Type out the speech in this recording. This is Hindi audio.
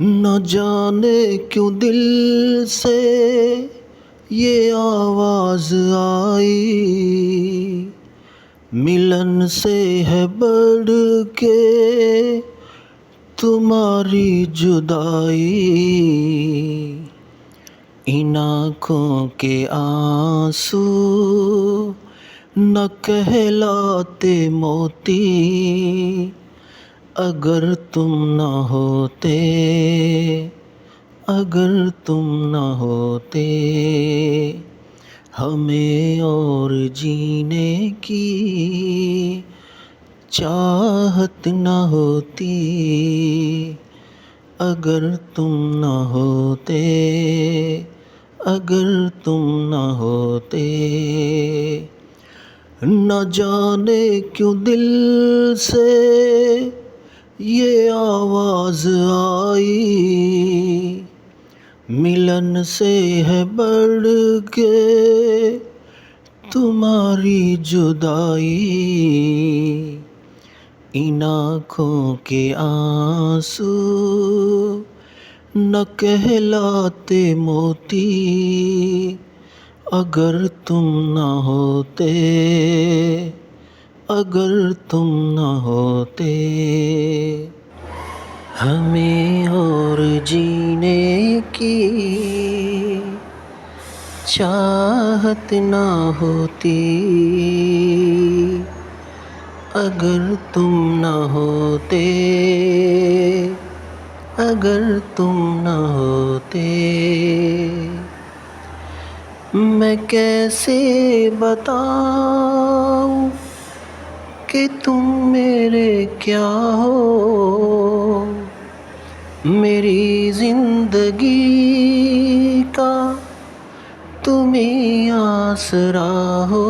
न जाने क्यों दिल से ये आवाज़ आई, मिलन से है बढ़ के तुम्हारी जुदाई। इन आँखों के आंसू न कहलाते मोती, अगर तुम न होते, अगर तुम न होते, हमें और जीने की चाहत न होती। अगर तुम न होते, अगर तुम न होते। न जाने क्यों दिल से ये आवाज़ आई, मिलन से है बढ़ के तुम्हारी जुदाई। इन आँखों के आंसू न कहलाते मोती, अगर तुम न होते, अगर तुम न होते, हमें और जीने की चाहत न होती। अगर तुम न होते, अगर तुम न होते। मैं कैसे बताऊं कि तुम मेरे क्या हो, मेरी जिंदगी का तुम ही आसरा हो।